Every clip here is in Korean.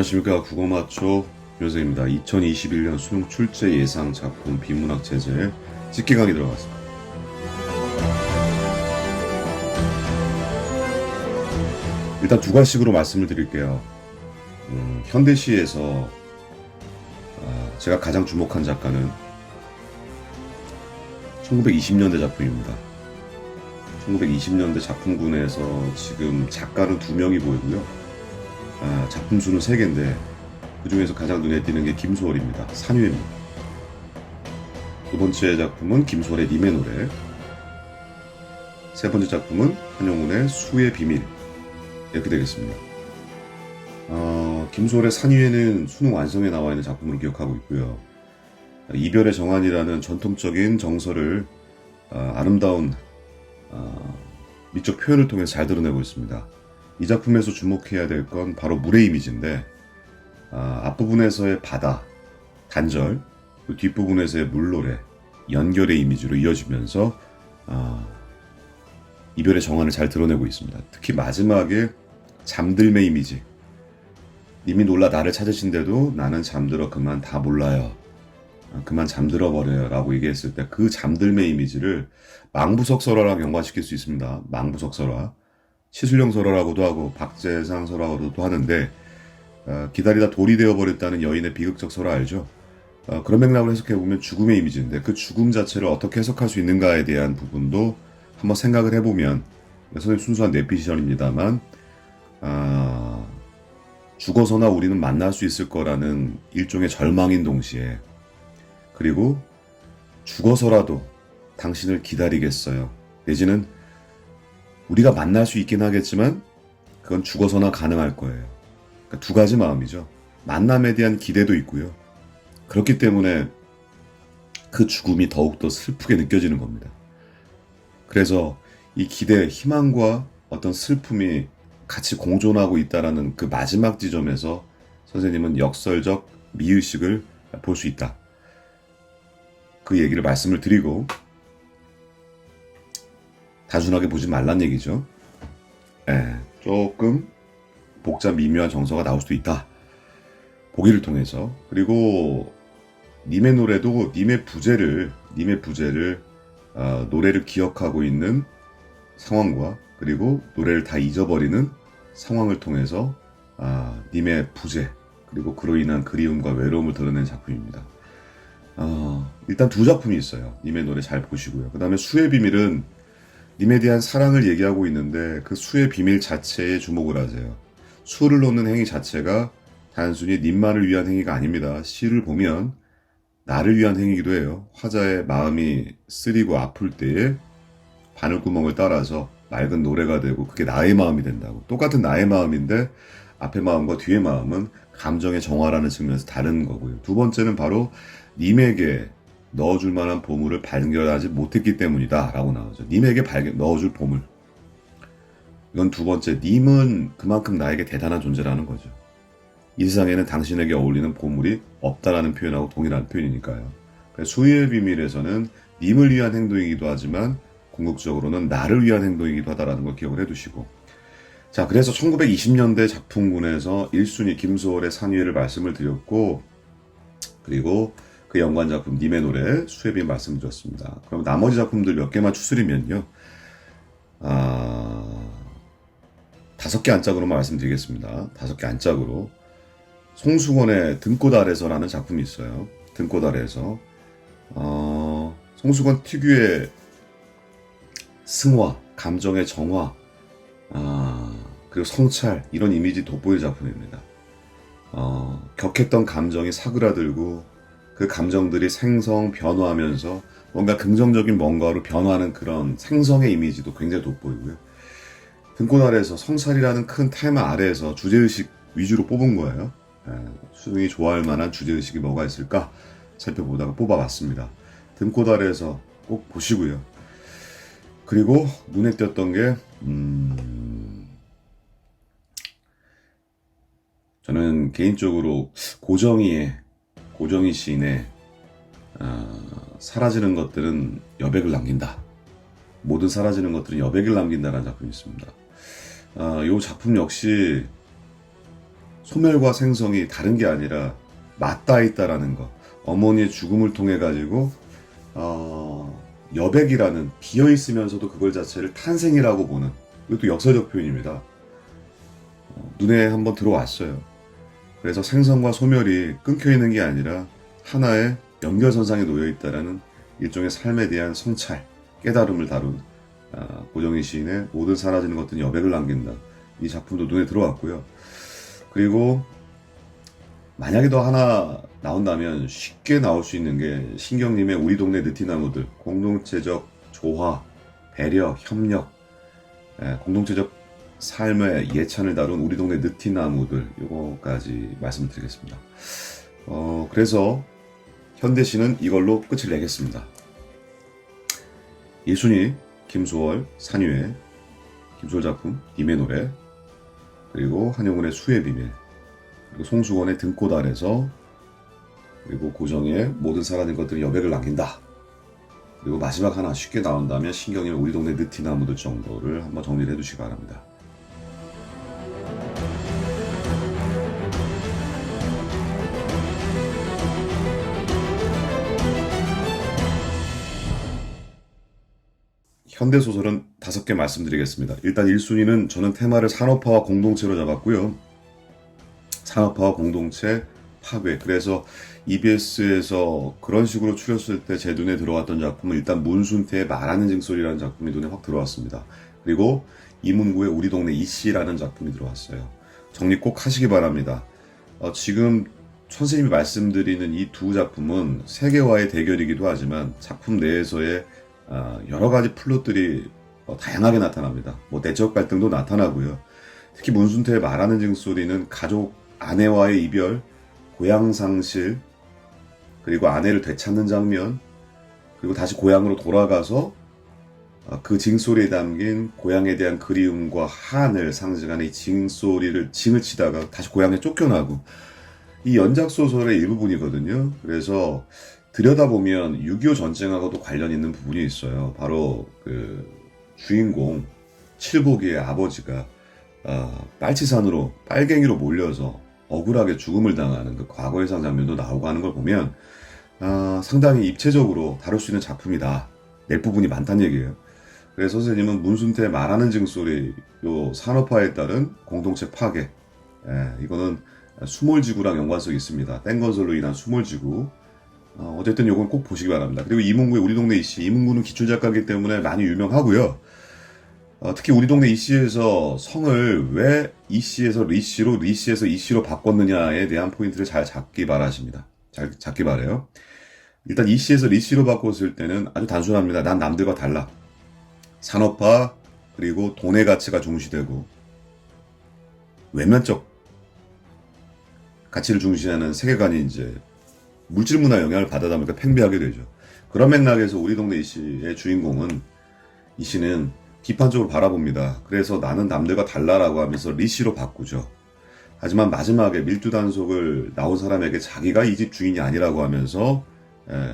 안녕하십니까. 국어마초 윤선생입니다. 2021년 수능 출제 예상 작품 비문학 제재 찍기 강의 들어갔습니다. 일단 두 가지식으로 말씀을 드릴게요. 현대시에서 제가 가장 주목한 작가는 1920년대 작품입니다. 1920년대 작품군에서 지금 작가는 2명이 보이고요. 작품 수는 3개인데 그 중에서 가장 눈에 띄는 게 김소월입니다. 산유입니다. 두 번째 작품은 김소월의 님의 노래, 세 번째 작품은 한영운의 수의 비밀, 이렇게 되겠습니다. 김소월의 산유에는 수능 완성에 나와 있는 작품으로 기억하고 있고요. 이별의 정환이라는 전통적인 정서를 아름다운 미적 표현을 통해서 잘 드러내고 있습니다. 이 작품에서 주목해야 될 건 바로 물의 이미지인데, 앞부분에서의 바다, 단절, 그리고 뒷부분에서의 물노래, 연결의 이미지로 이어지면서 이별의 정환을 잘 드러내고 있습니다. 특히 마지막에 잠들매 이미지, 님이 놀라 나를 찾으신데도 나는 잠들어 그만 다 몰라요, 그만 잠들어 버려요 라고 얘기했을 때 그 잠들매 이미지를 망부석설화랑 연관시킬 수 있습니다. 망부석설화, 시술령 설화라고도 하고 박재상 설화라고도 하는데, 기다리다 돌이 되어버렸다는 여인의 비극적 설화 알죠? 그런 맥락을 해석해보면 죽음의 이미지인데, 그 죽음 자체를 어떻게 해석할 수 있는가에 대한 부분도 한번 생각을 해보면, 선생님 순수한 뇌피셜입니다만 죽어서나 우리는 만날 수 있을 거라는 일종의 절망인 동시에, 그리고 죽어서라도 당신을 기다리겠어요, 내지는 우리가 만날 수 있긴 하겠지만 그건 죽어서나 가능할 거예요. 그러니까 두 가지 마음이죠. 만남에 대한 기대도 있고요. 그렇기 때문에 그 죽음이 더욱더 슬프게 느껴지는 겁니다. 그래서 이 기대, 희망과 어떤 슬픔이 같이 공존하고 있다는 그 마지막 지점에서 선생님은 역설적 미의식을 볼 수 있다, 그 얘기를 말씀을 드리고, 단순하게 보지 말란 얘기죠. 조금 복잡 미묘한 정서가 나올 수도 있다, 보기를 통해서. 그리고 님의 노래도 님의 부제를 노래를 기억하고 있는 상황과, 그리고 노래를 다 잊어버리는 상황을 통해서 님의 부제, 그리고 그로 인한 그리움과 외로움을 드러낸 작품입니다. 일단 두 작품이 있어요. 님의 노래 잘 보시고요. 그 다음에 수의 비밀은 님에 대한 사랑을 얘기하고 있는데, 그 수의 비밀 자체에 주목을 하세요. 수를 놓는 행위 자체가 단순히 님만을 위한 행위가 아닙니다. 시를 보면 나를 위한 행위이기도 해요. 화자의 마음이 쓰리고 아플 때에 바늘구멍을 따라서 맑은 노래가 되고, 그게 나의 마음이 된다고. 똑같은 나의 마음인데 앞의 마음과 뒤의 마음은 감정의 정화라는 측면에서 다른 거고요. 두 번째는 바로 님에게 넣어줄 만한 보물을 발견하지 못했기 때문이다 라고 나오죠. 님에게 넣어줄 보물, 이건 두 번째. 님은 그만큼 나에게 대단한 존재라는 거죠. 이 세상에는 당신에게 어울리는 보물이 없다라는 표현하고 동일한 표현이니까요. 수의 비밀에서는 님을 위한 행동이기도 하지만 궁극적으로는 나를 위한 행동이기도 하다라는 걸 기억을 해두시고, 자, 그래서 1920년대 작품군에서 1순위 김소월의 산위를 말씀을 드렸고, 그리고 그 연관 작품 님의 노래, 수의 비밀 말씀드렸습니다. 그럼 나머지 작품들 몇 개만 추스리면요, 5개 안짝으로만 말씀드리겠습니다. 5개 안짝으로. 송수건의 등꽃 아래서라는 작품이 있어요. 등꽃 아래서. 송수건 특유의 승화, 감정의 정화, 그리고 성찰, 이런 이미지 돋보일 작품입니다. 격했던 감정이 사그라들고 그 감정들이 생성, 변화하면서 뭔가 긍정적인 뭔가로 변화하는 그런 생성의 이미지도 굉장히 돋보이고요. 등꽃 아래에서 성찰이라는 큰 테마 아래에서 주제의식 위주로 뽑은 거예요. 수능이 좋아할 만한 주제의식이 뭐가 있을까 살펴보다가 뽑아봤습니다. 등꽃 아래에서 꼭 보시고요. 그리고 눈에 띄었던 게 저는 개인적으로 고정희 시인의 사라지는 것들은 여백을 남긴다, 모든 사라지는 것들은 여백을 남긴다라는 작품이 있습니다. 이 작품 역시 소멸과 생성이 다른 게 아니라 맞닿아 있다라는 거. 어머니의 죽음을 통해 가지고 여백이라는 비어 있으면서도 그걸 자체를 탄생이라고 보는, 이것도 역사적 표현입니다. 눈에 한번 들어왔어요. 그래서 생성과 소멸이 끊겨 있는 게 아니라 하나의 연결선상에 놓여 있다라는 일종의 삶에 대한 성찰, 깨달음을 다룬 고정희 시인의 모든 사라지는 것들은 여백을 남긴다. 이 작품도 눈에 들어왔고요. 그리고 만약에 더 하나 나온다면 쉽게 나올 수 있는 게 신경님의 우리 동네 느티나무들, 공동체적 조화, 배려, 협력, 공동체적 삶의 예찬을 다룬 우리 동네 느티나무들, 요거까지 말씀드리겠습니다. 그래서 현대시는 이걸로 끝을 내겠습니다. 1순위 김소월 산유의 김소월 작품 님의 노래, 그리고 한영훈의 수의 비밀, 그리고 송수건의 등꽃 아래서, 그리고 고정의 모든 사라진 것들이 여백을 남긴다. 그리고 마지막 하나 쉽게 나온다면 신경님의 우리 동네 느티나무들 정도를 한번 정리를 해두시기 바랍니다. 현대소설은 5개 말씀드리겠습니다. 일단 1순위는 저는 테마를 산업화와 공동체로 잡았고요. 산업화와 공동체 파괴. 그래서 EBS에서 그런 식으로 추렸을 때 제 눈에 들어왔던 작품은 일단 문순태의 말하는 징소리라는 작품이 눈에 확 들어왔습니다. 그리고 이문구의 우리 동네 이씨라는 작품이 들어왔어요. 정리 꼭 하시기 바랍니다. 지금 선생님이 말씀드리는 이 두 작품은 세계화의 대결이기도 하지만 작품 내에서의 여러 가지 플롯들이 다양하게 나타납니다. 내적 갈등도 나타나고요. 특히 문순태의 말하는 징소리는 가족, 아내와의 이별, 고향 상실, 그리고 아내를 되찾는 장면, 그리고 다시 고향으로 돌아가서 그 징소리에 담긴 고향에 대한 그리움과 한을 상징하는 이 징을 치다가 다시 고향에 쫓겨나고, 이 연작소설의 일부분이거든요. 그래서 들여다보면 6.25 전쟁하고도 관련 있는 부분이 있어요. 바로 그 주인공 칠복이의 아버지가 빨치산으로 빨갱이로 몰려서 억울하게 죽음을 당하는 그 과거의상 장면도 나오고 하는 걸 보면 상당히 입체적으로 다룰 수 있는 작품이다. 낼 부분이 많다는 얘기예요. 그래서 선생님은 문순태의 말하는 징소리, 요 산업화에 따른 공동체 파괴, 이거는 수몰지구랑 연관성이 있습니다. 땡건설로 인한 수몰지구. 어쨌든 요건 꼭 보시기 바랍니다. 그리고 이문구의 우리 동네 이씨, 이문구는 기출작가이기 때문에 많이 유명하고요. 특히 우리 동네 이씨에서 성을 왜 이씨에서 리씨로, 리씨에서 이씨로 바꿨느냐에 대한 포인트를 잘 잡기 바라십니다. 잘 잡기 바래요. 일단 이씨에서 리씨로 바꿨을 때는 아주 단순합니다. 난 남들과 달라. 산업화, 그리고 돈의 가치가 중시되고 외면적 가치를 중시하는 세계관이 이제 물질 문화 영향을 받아다 보니까 팽배하게 되죠. 그런 맥락에서 우리 동네 이씨의 주인공은, 이씨는 비판적으로 바라봅니다. 그래서 나는 남들과 달라라고 하면서 리씨로 바꾸죠. 하지만 마지막에 밀두 단속을 나온 사람에게 자기가 이 집 주인이 아니라고 하면서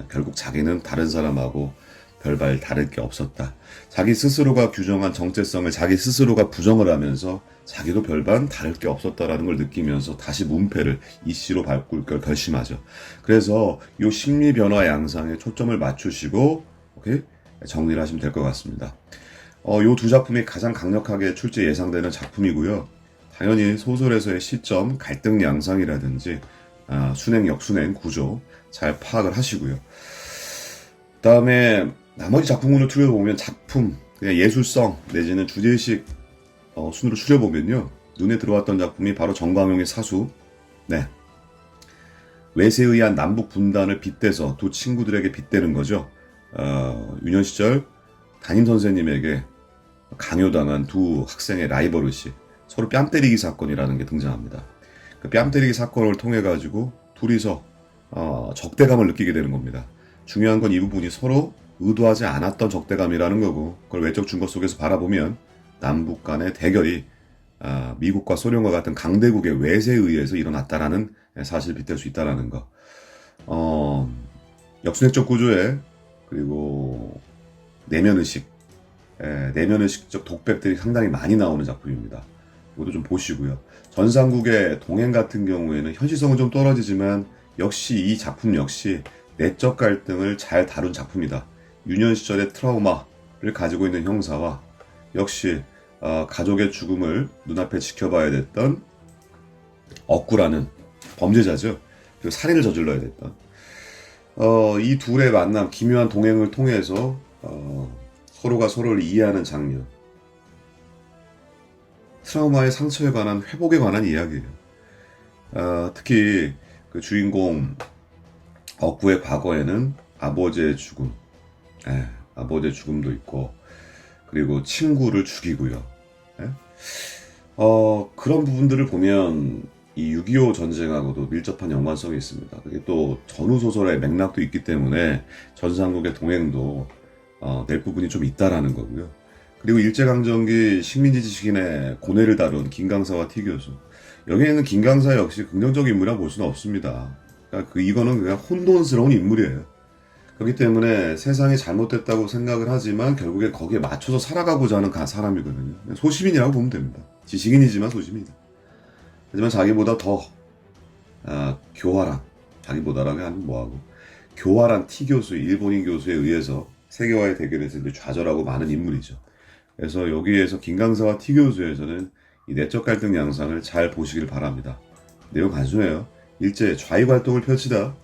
결국 자기는 다른 사람하고 별반 다를 게 없었다. 자기 스스로가 규정한 정체성을 자기 스스로가 부정을 하면서 자기도 별반 다를 게 없었다라는 걸 느끼면서 다시 문패를 이씨로 바꿀 걸 결심하죠. 그래서 이 심리 변화 양상에 초점을 맞추시고 정리를 하시면 될 것 같습니다. 이 두 작품이 가장 강력하게 출제 예상되는 작품이고요. 당연히 소설에서의 시점, 갈등 양상이라든지 순행, 역순행 구조 잘 파악을 하시고요. 그 다음에 나머지 작품으로 추려보면 작품, 그냥 예술성 내지는 주제의식 순으로 추려보면요. 눈에 들어왔던 작품이 바로 정광용의 사수. 외세에 의한 남북 분단을 빗대서 두 친구들에게 빗대는 거죠. 유년 시절 담임 선생님에게 강요당한 두 학생의 라이벌의식, 서로 뺨 때리기 사건이라는 게 등장합니다. 그 뺨 때리기 사건을 통해 가지고 둘이서 적대감을 느끼게 되는 겁니다. 중요한 건 이 부분이 서로 의도하지 않았던 적대감이라는 거고, 그걸 외적 증거 속에서 바라보면 남북 간의 대결이 미국과 소련과 같은 강대국의 외세에 의해서 일어났다라는 사실을 빗댈 수 있다는 거. 역순핵적 구조에, 그리고 내면의식, 내면의식적 독백들이 상당히 많이 나오는 작품입니다. 이것도 좀 보시고요. 전상국의 동행 같은 경우에는 현실성은 좀 떨어지지만 역시 이 작품 역시 내적 갈등을 잘 다룬 작품이다. 유년 시절의 트라우마를 가지고 있는 형사와 역시 가족의 죽음을 눈앞에 지켜봐야 됐던 억구라는 범죄자죠. 그리고 살인을 저질러야 됐던 이 둘의 만남, 기묘한 동행을 통해서 서로가 서로를 이해하는 장면. 트라우마의 상처에 관한 회복에 관한 이야기예요. 특히 그 주인공 억구의 과거에는 아버지의 죽음, 아버지의 죽음도 있고, 그리고 친구를 죽이고요. 그런 부분들을 보면 이 6.25 전쟁하고도 밀접한 연관성이 있습니다. 그게 또 전후소설의 맥락도 있기 때문에 전상국의 동행도 낼 부분이 좀 있다라는 거고요. 그리고 일제강점기 식민지 지식인의 고뇌를 다룬 김강사와 T 교수. 여기에는 김강사 역시 긍정적인 인물이라고 볼 수는 없습니다. 그러니까 이거는 그냥 혼돈스러운 인물이에요. 그렇기 때문에 세상이 잘못됐다고 생각을 하지만 결국에 거기에 맞춰서 살아가고자 하는 사람이거든요. 소시민이라고 보면 됩니다. 지식인이지만 소시민이다. 하지만 자기보다 더 교활한, 자기보다라고 하면 뭐하고, 교활한 T 교수, 일본인 교수에 의해서 세계화의 대결에서 좌절하고 많은 인물이죠. 그래서 여기에서 김강사와 T 교수에서는 이 내적 갈등 양상을 잘 보시길 바랍니다. 내용 단순해요. 일제 좌익 활동을 펼치다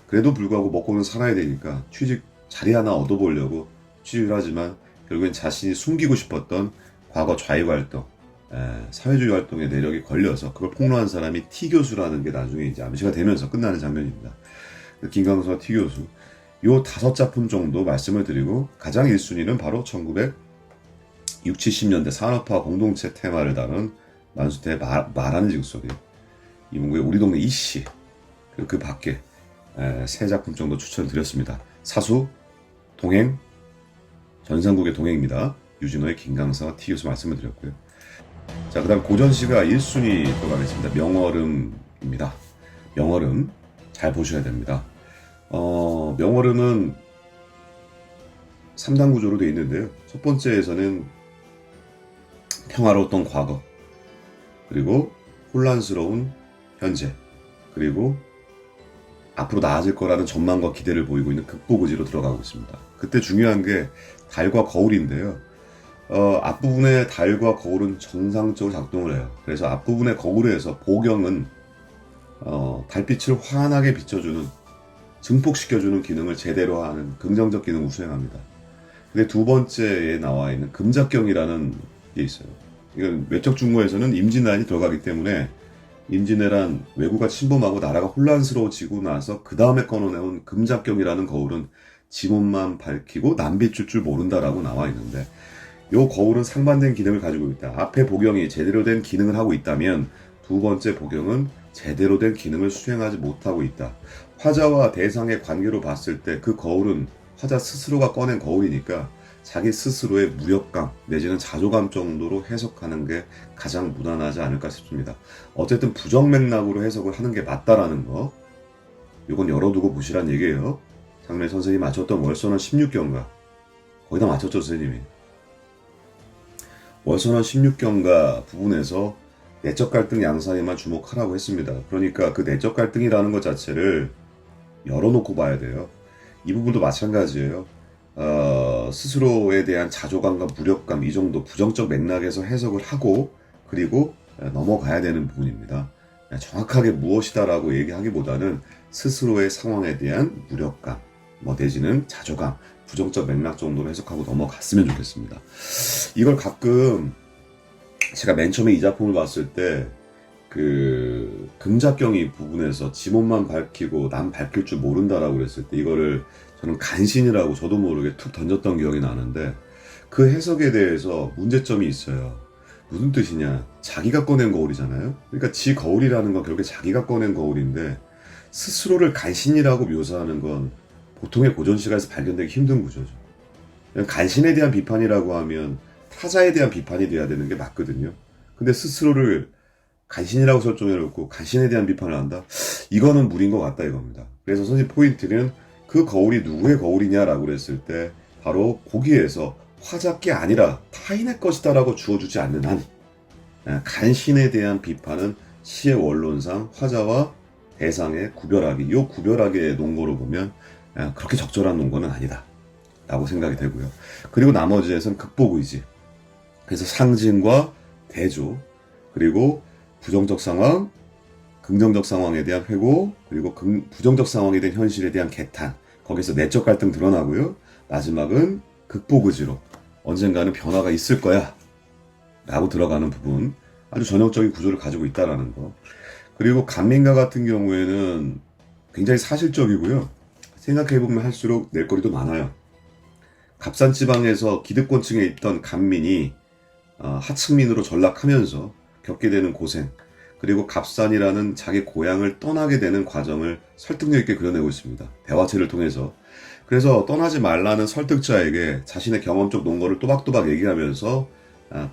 그래도 불구하고 먹고는 살아야 되니까 취직 자리 하나 얻어보려고 취직을 하지만 결국엔 자신이 숨기고 싶었던 과거 좌익 활동, 사회주의 활동의 내력이 걸려서 그걸 폭로한 사람이 T 교수라는 게 나중에 이제 암시가 되면서 끝나는 장면입니다. 김강수와 T 교수 요 5작품 정도 말씀을 드리고 가장 1순위는 바로 1960, 70년대 산업화 공동체 테마를 다룬 만수태의 말하는 직소리, 이문구의 우리 동네 이씨, 그리고 그 밖에 3작품 정도 추천드렸습니다. 사수, 동행, 전상국의 동행입니다. 유진호의 김강사와 T 교수 말씀을 드렸고요. 자, 그 다음 고전시가 1순위 들어가겠습니다. 명얼음입니다. 명얼음 잘 보셔야 됩니다. 명얼음은 3단 구조로 되어 있는데요. 첫 번째에서는 평화로웠던 과거, 그리고 혼란스러운 현재, 그리고 앞으로 나아질 거라는 전망과 기대를 보이고 있는 극복 의지로 들어가고 있습니다. 그때 중요한 게 달과 거울인데요. 앞부분의 달과 거울은 정상적으로 작동을 해요. 그래서 앞부분의 거울에서 보경은 달빛을 환하게 비춰주는, 증폭시켜주는 기능을 제대로 하는 긍정적 기능을 수행합니다. 근데 두 번째에 나와 있는 금작경이라는 게 있어요. 이건 외적 중고에서는 임진왜란이 들어가기 때문에 임진왜란 왜구가 침범하고 나라가 혼란스러워지고 나서 그 다음에 꺼내온 금작경이라는 거울은 지문만 밝히고 남 비출 줄 모른다라고 나와 있는데, 이 거울은 상반된 기능을 가지고 있다. 앞에 보경이 제대로 된 기능을 하고 있다면 두 번째 보경은 제대로 된 기능을 수행하지 못하고 있다. 화자와 대상의 관계로 봤을 때 그 거울은 화자 스스로가 꺼낸 거울이니까 자기 스스로의 무력감 내지는 자조감 정도로 해석하는 게 가장 무난하지 않을까 싶습니다. 어쨌든 부정맥락으로 해석을 하는 게 맞다라는 거, 이건 열어두고 보시란 얘기예요. 작년에 선생님이 맞췄던 월선원 16경가 거기다 맞췄죠 선생님이. 월선원 16경가 부분에서 내적 갈등 양상에만 주목하라고 했습니다. 그러니까 그 내적 갈등이라는 것 자체를 열어놓고 봐야 돼요. 이 부분도 마찬가지예요. 스스로에 대한 자조감과 무력감, 이 정도 부정적 맥락에서 해석을 하고 그리고 넘어가야 되는 부분입니다. 정확하게 무엇이다라고 얘기하기보다는 스스로의 상황에 대한 무력감, 내지는 자조감, 부정적 맥락 정도로 해석하고 넘어갔으면 좋겠습니다. 이걸 가끔 제가 맨 처음에 이 작품을 봤을 때 그 금작경이 부분에서 지문만 밝히고 남 밝힐 줄 모른다라고 그랬을 때 이거를 저는 간신이라고 저도 모르게 툭 던졌던 기억이 나는데, 그 해석에 대해서 문제점이 있어요. 무슨 뜻이냐, 자기가 꺼낸 거울이잖아요. 그러니까 지 거울이라는 건 결국에 자기가 꺼낸 거울인데 스스로를 간신이라고 묘사하는 건 보통의 고전시가에서 발견되기 힘든 구조죠. 간신에 대한 비판이라고 하면 타자에 대한 비판이 돼야 되는 게 맞거든요. 근데 스스로를 간신이라고 설정해놓고 간신에 대한 비판을 한다? 이거는 무리인 것 같다 이겁니다. 그래서 선생님 포인트는 그 거울이 누구의 거울이냐라고 그랬을 때 바로 거기에서 화자께 아니라 타인의 것이다 라고 주어주지 않는 한 간신에 대한 비판은 시의 원론상 화자와 대상의 구별하기, 이 구별하기의 논거로 보면 그렇게 적절한 논거는 아니다 라고 생각이 되고요. 그리고 나머지에선 극복의지, 그래서 상징과 대조, 그리고 부정적 상황, 긍정적 상황에 대한 회고, 그리고 부정적 상황에 대한 현실에 대한 개탄, 거기서 내적 갈등 드러나고요. 마지막은 극복의지로 언젠가는 변화가 있을 거야 라고 들어가는 부분, 아주 전형적인 구조를 가지고 있다는 거. 그리고 간민가 같은 경우에는 굉장히 사실적이고요. 생각해보면 할수록 낼 거리도 많아요. 갑산지방에서 기득권층에 있던 간민이 하층민으로 전락하면서 겪게 되는 고생, 그리고 갑산이라는 자기 고향을 떠나게 되는 과정을 설득력 있게 그려내고 있습니다. 대화체를 통해서. 그래서 떠나지 말라는 설득자에게 자신의 경험적 논거를 또박또박 얘기하면서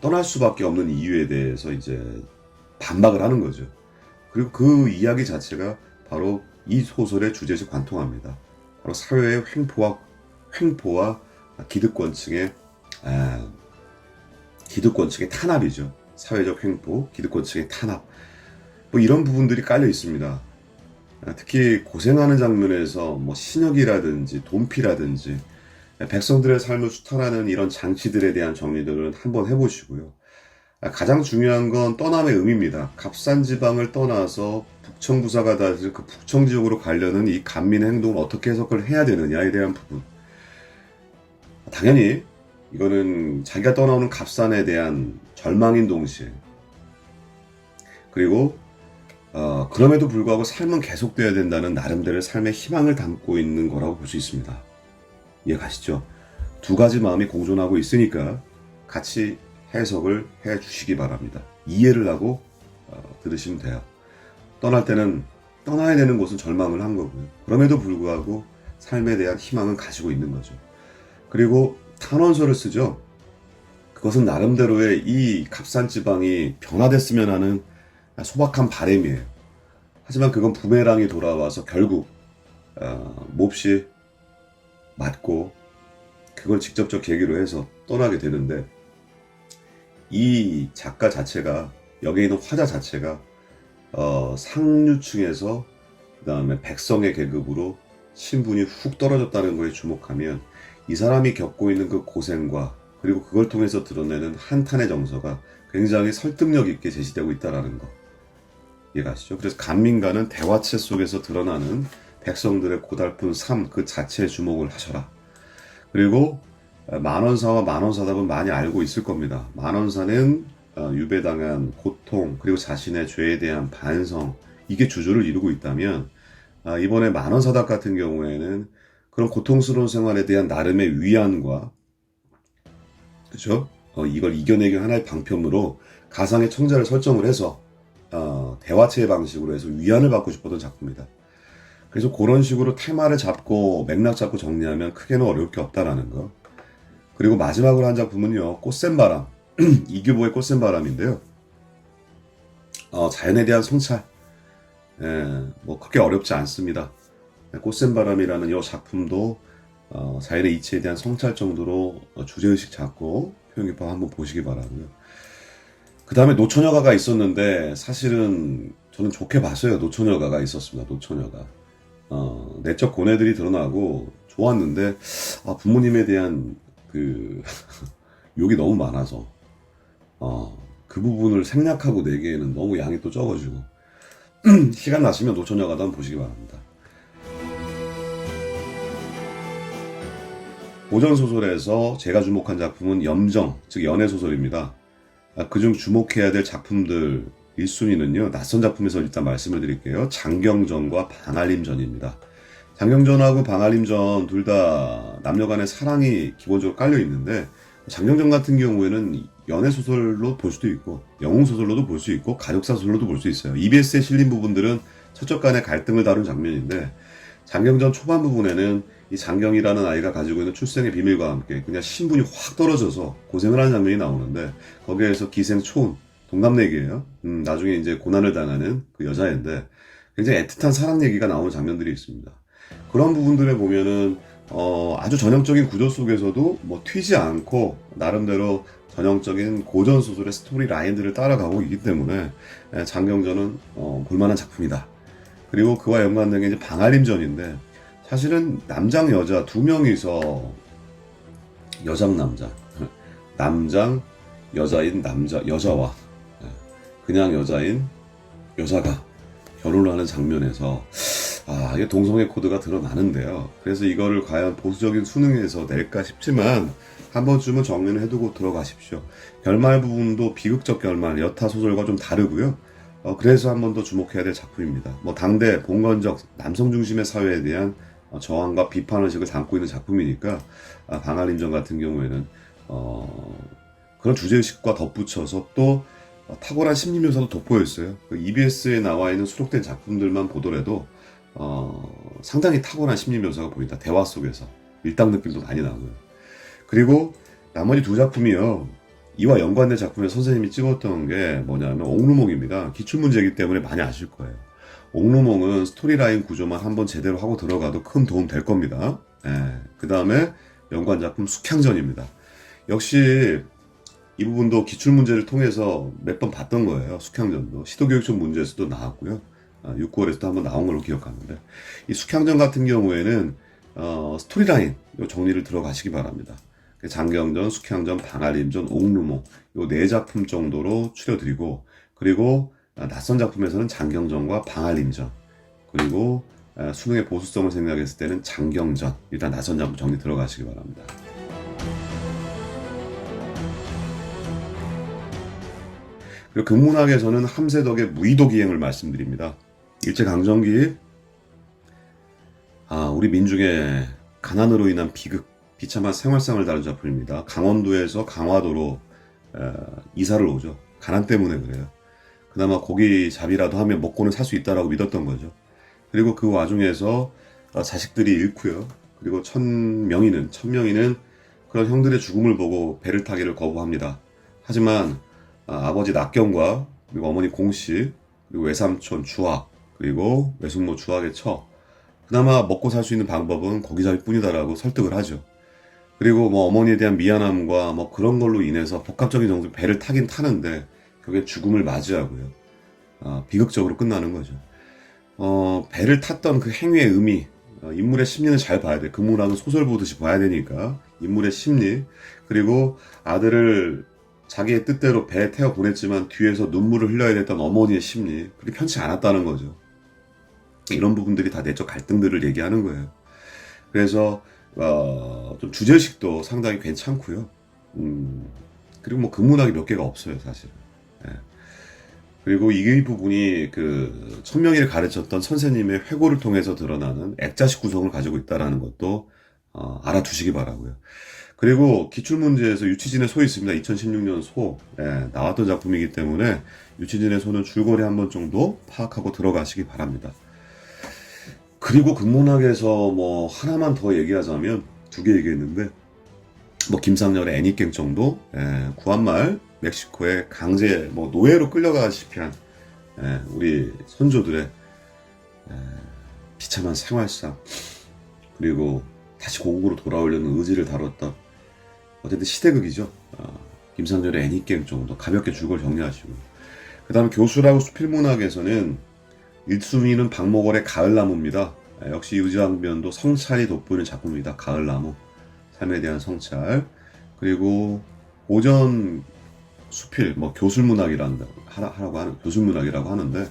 떠날 수밖에 없는 이유에 대해서 이제 반박을 하는 거죠. 그리고 그 이야기 자체가 바로 이 소설의 주제에서 관통합니다. 바로 사회의 횡포와 기득권층의 탄압이죠. 사회적 횡포, 기득권층의 탄압. 뭐 이런 부분들이 깔려 있습니다. 특히 고생하는 장면에서 뭐 신역이라든지 돈피라든지 백성들의 삶을 수탈하는 이런 장치들에 대한 정리들은 한번 해보시고요. 가장 중요한 건 떠남의 의미입니다. 갑산지방을 떠나서 북청부사가 다질 그 북청 지역으로 가려는 이 간민의 행동을 어떻게 해석을 해야 되느냐에 대한 부분. 당연히 이거는 자기가 떠나오는 갑산에 대한 절망인 동시에, 그리고 그럼에도 불구하고 삶은 계속돼야 된다는 나름대로의 삶의 희망을 담고 있는 거라고 볼 수 있습니다. 이해가시죠? 두 가지 마음이 공존하고 있으니까 같이 해석을 해 주시기 바랍니다. 이해를 하고 들으시면 돼요. 떠날 때는 떠나야 되는 곳은 절망을 한 거고요. 그럼에도 불구하고 삶에 대한 희망은 가지고 있는 거죠. 그리고 탄원서를 쓰죠. 그것은 나름대로의 이 갑산지방이 변화됐으면 하는 소박한 바람이에요. 하지만 그건 부메랑이 돌아와서 결국 몹시 맞고 그걸 직접적 계기로 해서 떠나게 되는데, 이 작가 자체가, 여기 있는 화자 자체가 상류층에서 그 다음에 백성의 계급으로 신분이 훅 떨어졌다는 거에 주목하면 이 사람이 겪고 있는 그 고생과 그리고 그걸 통해서 드러내는 한탄의 정서가 굉장히 설득력 있게 제시되고 있다는 거 이해가시죠? 그래서 간민가는 대화체 속에서 드러나는 백성들의 고달픈 삶 그 자체에 주목을 하셔라. 그리고 만원사와 만원사답은 많이 알고 있을 겁니다. 만원사는 유배당한 고통, 그리고 자신의 죄에 대한 반성, 이게 주조를 이루고 있다면 이번에 만원사답 같은 경우에는 그런 고통스러운 생활에 대한 나름의 위안과, 그렇죠? 이걸 이겨내기 하나의 방편으로 가상의 청자를 설정을 해서 대화체의 방식으로 해서 위안을 받고 싶었던 작품이다. 그래서 그런 식으로 테마를 잡고 맥락 잡고 정리하면 크게는 어려울 게 없다라는 거. 그리고 마지막으로 한 작품은요, 꽃샘바람. 이규보의 꽃샘바람인데요. 자연에 대한 성찰. 뭐 그렇게 어렵지 않습니다. 꽃샘바람이라는 이 작품도 자연의 이치에 대한 성찰 정도로 주제의식 잡고 표현기법 한번 보시기 바라고요. 그 다음에 노처녀가가 있었는데 사실은 저는 좋게 봤어요. 노처녀가가 있었습니다. 노처녀가. 내적 고뇌들이 드러나고 좋았는데 부모님에 대한 그 욕이 너무 많아서 그 부분을 생략하고 내기에는 너무 양이 또 적어지고 시간 나시면 노처녀가도 한번 보시기 바랍니다. 고전소설에서 제가 주목한 작품은 염정, 즉 연애소설입니다. 그중 주목해야 될 작품들 1순위는요. 낯선 작품에서 일단 말씀을 드릴게요. 장경전과 방알림전입니다. 장경전하고 방알림전 둘 다 남녀간의 사랑이 기본적으로 깔려 있는데, 장경전 같은 경우에는 연애소설로 볼 수도 있고 영웅소설로도 볼 수 있고 가족사소설로도 볼 수 있어요. EBS에 실린 부분들은 처척 간의 갈등을 다룬 장면인데, 장경전 초반 부분에는 이 장경이라는 아이가 가지고 있는 출생의 비밀과 함께 그냥 신분이 확 떨어져서 고생을 하는 장면이 나오는데, 거기에서 기생초은 동갑내기예요. 나중에 이제 고난을 당하는 그 여자인데 굉장히 애틋한 사랑 얘기가 나오는 장면들이 있습니다. 그런 부분들에 보면은 아주 전형적인 구조 속에서도 뭐 튀지 않고 나름대로 전형적인 고전 소설의 스토리 라인들을 따라가고 있기 때문에 장경전은 볼만한 작품이다. 그리고 그와 연관된 게 이제 방알림전인데, 사실은 남장 여자 두 명이서 여장 남자, 남장 여자인 남자 여자와 그냥 여자인 여자가 결혼을 하는 장면에서 이게 동성애 코드가 드러나는데요. 그래서 이거를 과연 보수적인 수능에서 낼까 싶지만 한 번쯤은 정리를 해두고 들어가십시오. 결말 부분도 비극적 결말, 여타 소설과 좀 다르고요. 그래서 한 번 더 주목해야 될 작품입니다. 당대 봉건적 남성 중심의 사회에 대한 저항과 비판의식을 담고 있는 작품이니까 방알림전 같은 경우에는 그런 주제의식과 덧붙여서 또 탁월한 심리묘사도 돋보였어요. EBS에 나와 있는 수록된 작품들만 보더라도 상당히 탁월한 심리묘사가 보인다. 대화 속에서 밀당 느낌도 많이 나고요. 그리고 나머지 두 작품이요, 이와 연관된 작품에 선생님이 찍었던 게 뭐냐면 옥루몽입니다. 기출문제이기 때문에 많이 아실 거예요. 옥루몽은 스토리라인 구조만 한번 제대로 하고 들어가도 큰 도움 될 겁니다. 그 다음에 연관 작품 숙향전입니다. 역시 이 부분도 기출문제를 통해서 몇 번 봤던 거예요. 숙향전도 시도교육청 문제에서도 나왔고요. 6개월에서도 한번 나온 걸로 기억하는데, 이 숙향전 같은 경우에는 스토리라인 정리를 들어가시기 바랍니다. 장경전, 숙향전, 방알림전, 옥루몽 요 네 작품 정도로 추려드리고, 그리고 낯선 작품에서는 장경전과 방알림전, 그리고 수능의 보수성을 생각했을 때는 장경전, 일단 낯선 작품 정리 들어가시기 바랍니다. 그리고 극문학에서는 함세덕의 무의도기행을 말씀드립니다. 일제강점기 우리 민중의 가난으로 인한 비극, 비참한 생활상을 다룬 작품입니다. 강원도에서 강화도로 이사를 오죠. 가난 때문에 그래요. 그나마 고기잡이라도 하면 먹고는 살 수 있다라고 믿었던 거죠. 그리고 그 와중에서 자식들이 잃고요. 그리고 천명이는 그런 형들의 죽음을 보고 배를 타기를 거부합니다. 하지만 아버지 낙경과 그리고 어머니 공씨, 그리고 외삼촌 주학, 그리고 외숙모 주학의 처, 그나마 먹고 살 수 있는 방법은 고기잡이 뿐이다라고 설득을 하죠. 그리고 어머니에 대한 미안함과 그런 걸로 인해서 복합적인 정도 배를 타긴 타는데 그게 죽음을 맞이하고요. 비극적으로 끝나는 거죠. 배를 탔던 그 행위의 의미, 인물의 심리는 잘 봐야 돼. 극문학은 소설 보듯이 봐야 되니까 인물의 심리, 그리고 아들을 자기의 뜻대로 배에 태워 보냈지만 뒤에서 눈물을 흘려야 됐던 어머니의 심리, 그렇게 편치 않았다는 거죠. 이런 부분들이 다 내적 갈등들을 얘기하는 거예요. 그래서 좀 주제의식도 상당히 괜찮고요. 그리고 극문학이 몇 개가 없어요, 사실. 그리고 이 부분이 그 천명이를 가르쳤던 선생님의 회고를 통해서 드러나는 액자식 구성을 가지고 있다는 것도 알아두시기 바라고요. 그리고 기출문제에서 유치진의 소 있습니다. 2016년 소 나왔던 작품이기 때문에 유치진의 소는 줄거리 한 번 정도 파악하고 들어가시기 바랍니다. 그리고 극문학에서 하나만 더 얘기하자면 두 개 얘기했는데, 김상렬의 애니깽 정도, 구한말 멕시코의 강제 노예로 끌려가시피 한 우리 선조들의 비참한 생활상, 그리고 다시 고국으로 돌아오려는 의지를 다뤘던, 어쨌든 시대극이죠. 김상렬의 애니깽 정도 가볍게 줄거리 정리하시고, 그 다음에 교수라고 수필문학에서는 1순위는 박목월의 가을나무입니다. 역시 유지왕변도 성찰이 돋보이는 작품입니다. 가을나무, 삶에 대한 성찰. 그리고 고전 수필, 교술문학이라고 하는데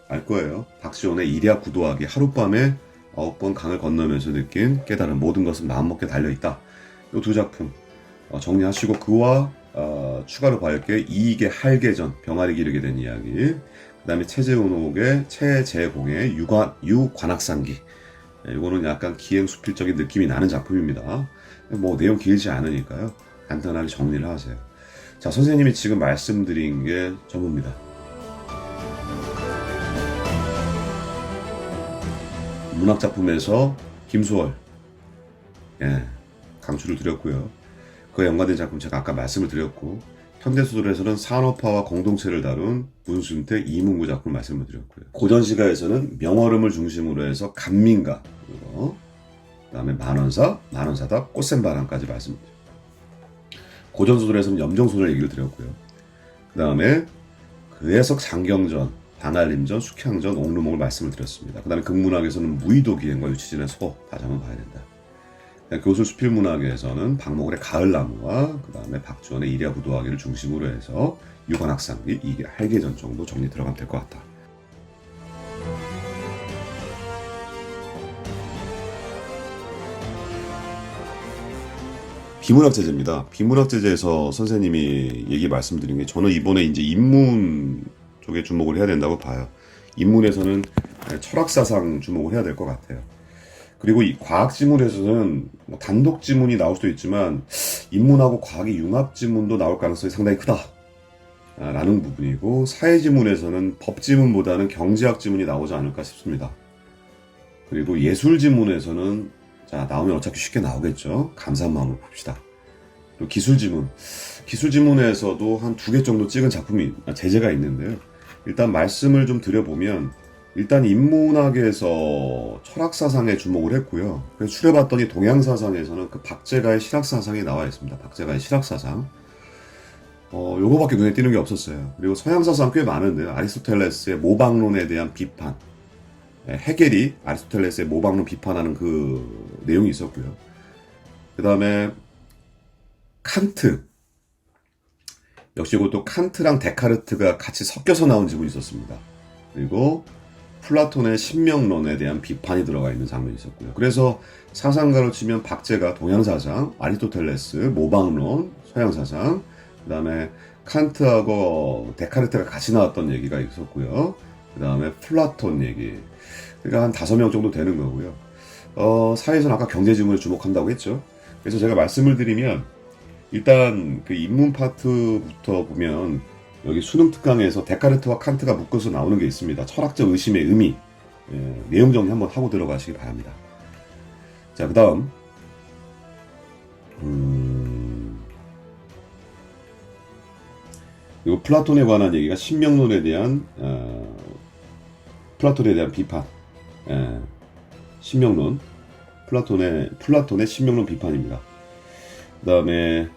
알 거예요. 박시원의 이리아 구도하기, 하룻밤에 9번 강을 건너면서 느낀 깨달은 모든 것은 마음먹기에 달려있다. 이 두 작품 정리하시고, 그와 추가로 밝게 이익의 할개전, 병아리 기르게 된 이야기, 그 다음에 최재훈옥의 최재공의 유관악상기, 이거는 약간 기행수필적인 느낌이 나는 작품입니다. 내용 길지 않으니까요, 간단하게 정리를 하세요. 자, 선생님이 지금 말씀드린 게 전부입니다. 문학작품에서 김소월 강추를 드렸고요. 그와 연관된 작품 제가 아까 말씀을 드렸고, 현대소설에서는 산업화와 공동체를 다룬 문순택, 이문구 작품 말씀을 드렸고요. 고전시가에서는 명어름을 중심으로 해서 간민가, 그 다음에 만원사답, 꽃샘바람까지 말씀드렸습니다. 고전소설에서는 염정소설 얘기를 드렸고요. 그 다음에 그해석 장경전, 반알림전, 숙향전, 옥루몽을 말씀을 드렸습니다. 그 다음에 극문학에서는 무의도기행과 유치진의 소 다시 한번 봐야 된다. 교술 수필문학에서는 박목을의 가을나무와 그 다음에 박주원의 일야부도하기를 중심으로 해서 유관학상비, 이게 할계전 정도 정리 들어가면 될 것 같다. 비문학제제입니다. 비문학제제에서 선생님이 얘기 말씀드린 게 저는 이번에 이제 인문 쪽에 주목을 해야 된다고 봐요. 인문에서는 철학사상 주목을 해야 될 것 같아요. 그리고 이 과학지문에서는 뭐 단독 지문이 나올 수도 있지만 인문하고 과학의 융합지문도 나올 가능성이 상당히 크다 라는 부분이고, 사회지문에서는 법지문보다는 경제학지문이 나오지 않을까 싶습니다. 그리고 예술지문에서는 자 나오면 어차피 쉽게 나오겠죠. 감사한 마음으로 봅시다. 그리고 기술지문에서도 한 2개 정도 찍은 작품이 제재가 있는데요. 일단 말씀을 좀 드려보면, 일단 인문학에서 철학사상에 주목을 했고요. 그래서 추려봤더니 동양사상에서는 그 박제가의 실학사상이 나와 있습니다. 박제가의 실학사상. 요거밖에 눈에 띄는 게 없었어요. 그리고 서양사상 꽤 많은데요. 아리스토텔레스의 모방론에 대한 비판. 헤겔이 아리스토텔레스의 모방론 비판하는 그 내용이 있었고요. 그 다음에 칸트. 역시 이것도 칸트랑 데카르트가 같이 섞여서 나온 지문이 있었습니다. 그리고 플라톤의 신명론에 대한 비판이 들어가 있는 장면이 있었고요. 그래서 사상가로 치면 박제가 동양사상, 아리스토텔레스, 모방론, 서양사상, 그 다음에 칸트하고 데카르트가 같이 나왔던 얘기가 있었고요. 그 다음에 플라톤 얘기. 그러니까 한 5명 정도 되는 거고요. 사회에서는 아까 경제지문에 주목한다고 했죠. 그래서 제가 말씀을 드리면, 일단 그 인문 파트부터 보면 여기 수능 특강에서 데카르트와 칸트가 묶어서 나오는 게 있습니다. 철학적 의심의 의미. 내용 정리 한번 하고 들어가시기 바랍니다. 자, 그 다음 그리고 플라톤에 관한 얘기가 신명론에 대한 플라톤에 대한 비판. 신명론, 플라톤의 신명론 비판입니다. 그 다음에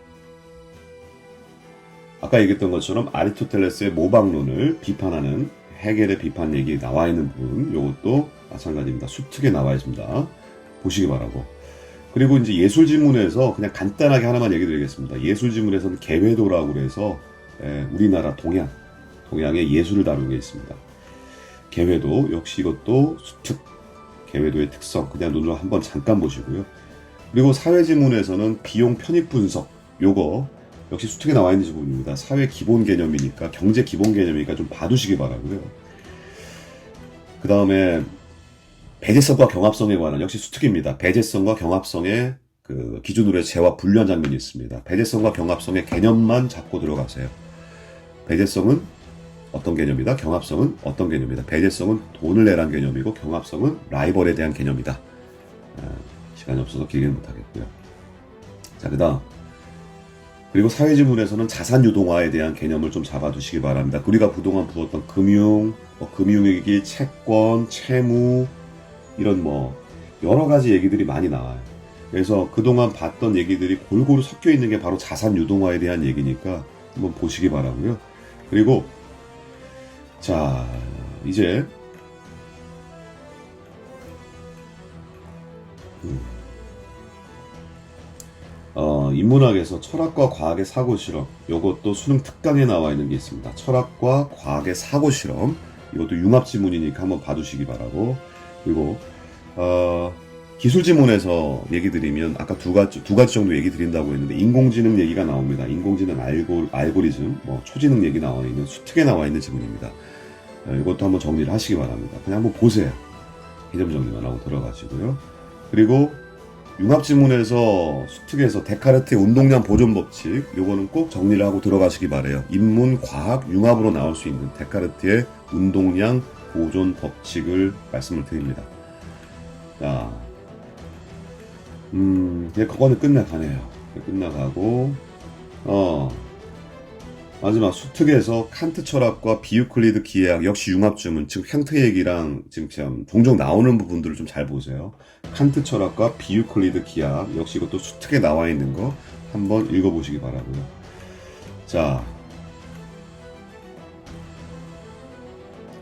아까 얘기했던 것처럼 아리스토텔레스의 모방론을 비판하는 헤겔의 비판 얘기 나와 있는 부분, 요것도 마찬가지입니다. 수특에 나와 있습니다. 보시기 바라고. 그리고 이제 예술지문에서 그냥 간단하게 하나만 얘기 드리겠습니다. 예술지문에서는 개회도라고 그래서 우리나라 동양의 예술을 다루는 게 있습니다. 개회도 역시 이것도 수특, 개회도의 특성 그냥 눈으로 한번 잠깐 보시고요. 그리고 사회지문에서는 비용 편입 분석, 요거 역시 수특에 나와 있는 부분입니다. 사회 기본 개념이니까, 경제 기본 개념이니까 좀 봐두시기 바라고요. 그 다음에 배제성과 경합성에 관한 역시 수특입니다. 배제성과 경합성의 그 기준으로의 재와 분류한 장면이 있습니다. 배제성과 경합성의 개념만 잡고 들어가세요. 배제성은 어떤 개념이다? 경합성은 어떤 개념이다? 배제성은 돈을 내란 개념이고, 경합성은 라이벌에 대한 개념이다. 시간이 없어서 길게는 못하겠고요. 자, 그 다음 그리고 사회지문에서는 자산 유동화에 대한 개념을 좀 잡아두시기 바랍니다. 우리가 그동안 부었던 금융, 금융위기, 채권, 채무 이런 여러 가지 얘기들이 많이 나와요. 그래서 그동안 봤던 얘기들이 골고루 섞여 있는 게 바로 자산 유동화에 대한 얘기니까 한번 보시기 바라고요. 그리고 자, 이제 인문학에서 철학과 과학의 사고실험, 이것도 수능 특강에 나와 있는 게 있습니다. 철학과 과학의 사고실험, 이것도 융합지문이니까 한번 봐두시기 바라고. 그리고 기술지문에서 얘기 드리면 아까 두 가지 정도 얘기 드린다고 했는데, 인공지능 얘기가 나옵니다. 인공지능 알고리즘, 초지능 얘기 나와 있는 수특에 나와 있는 지문입니다. 이것도 한번 정리를 하시기 바랍니다. 그냥 한번 보세요. 개념 정리만 하고 들어가시고요. 그리고 융합지문에서 수특에서 데카르트의 운동량 보존 법칙, 요거는 꼭 정리를 하고 들어가시기 바래요. 인문, 과학, 융합으로 나올 수 있는 데카르트의 운동량 보존 법칙을 말씀을 드립니다. 자, 그냥 그거는 끝나가네요. 끝나가고, 마지막 수특에서 칸트 철학과 비유클리드 기하학 역시 융합지문, 즉 형태 얘기랑 지금 종종 나오는 부분들을 좀 잘 보세요. 칸트 철학과 비유클리드 기하학 역시 이것도 수특에 나와 있는 거 한번 읽어보시기 바라고요. 자,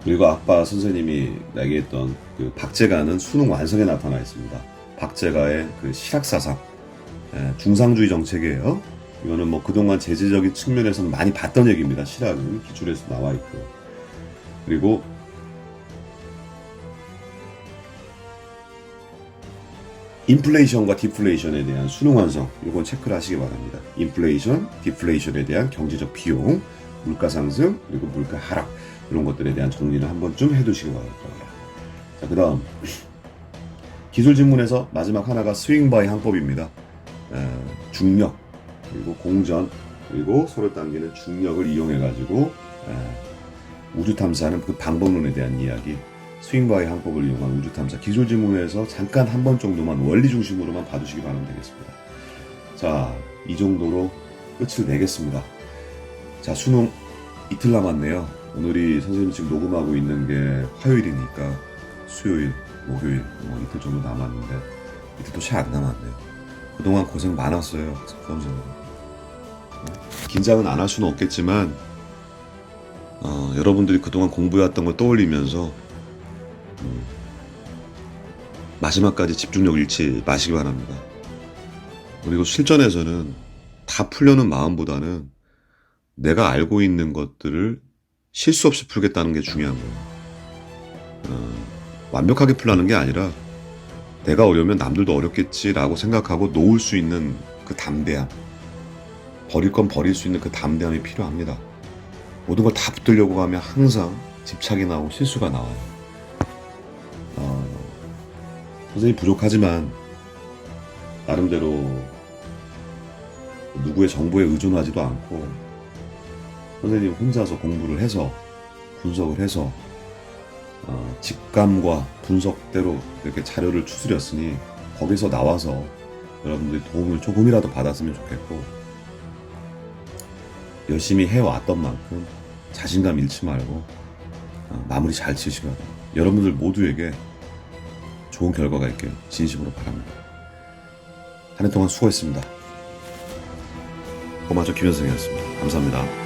그리고 아까 선생님이 얘기했던 그 박제가는 수능 완성에 나타나 있습니다. 박제가의 그 실학사상, 중상주의 정책이에요. 이거는 뭐 그동안 제재적인 측면에서는 많이 봤던 얘기입니다. 실학은 기출에서 나와 있고. 그리고 인플레이션과 디플레이션에 대한 수능 완성, 이건 체크를 하시기 바랍니다. 인플레이션, 디플레이션에 대한 경제적 비용, 물가 상승, 그리고 물가 하락, 이런 것들에 대한 정리를 한 번쯤 해두시기 바랍니다. 자, 그 다음 기술 지문에서 마지막 하나가 스윙 바이 항법입니다. 중력, 그리고 공전, 그리고 서로 당기는 중력을 이용해 가지고 우주 탐사하는 그 방법론에 대한 이야기, 스윙 바이 항법을 이용한 우주 탐사, 기술 지문에서 잠깐 한 번 정도만 원리 중심으로만 봐두시기 바라면 되겠습니다. 자, 이 정도로 끝을 내겠습니다. 자, 수능 이틀 남았네요. 오늘이 선생님 지금 녹음하고 있는 게 화요일이니까 수요일, 목요일 뭐 이틀 정도 남았는데 이틀도 채 안 남았네요. 그동안 고생 많았어요. 수험생들. 긴장은 안 할 수는 없겠지만 여러분들이 그동안 공부해왔던 걸 떠올리면서 마지막까지 집중력 잃지 마시기 바랍니다. 그리고 실전에서는 다 풀려는 마음보다는 내가 알고 있는 것들을 실수 없이 풀겠다는 게 중요한 거예요. 완벽하게 풀라는 게 아니라 내가 어려우면 남들도 어렵겠지라고 생각하고 놓을 수 있는 그 담대함, 버릴 건 버릴 수 있는 그 담대함이 필요합니다. 모든 걸 다 붙들려고 하면 항상 집착이 나오고 실수가 나와요. 선생님이 부족하지만 나름대로 누구의 정보에 의존하지도 않고 선생님 혼자서 공부를 해서 분석을 해서 직감과 분석대로 이렇게 자료를 추스렸으니 거기서 나와서 여러분들이 도움을 조금이라도 받았으면 좋겠고, 열심히 해왔던 만큼 자신감 잃지 말고 마무리 잘 지으시기 바랍니다. 여러분들 모두에게 좋은 결과가 있길 진심으로 바랍니다. 한 해 동안 수고했습니다. 고마저 김현승이었습니다. 감사합니다.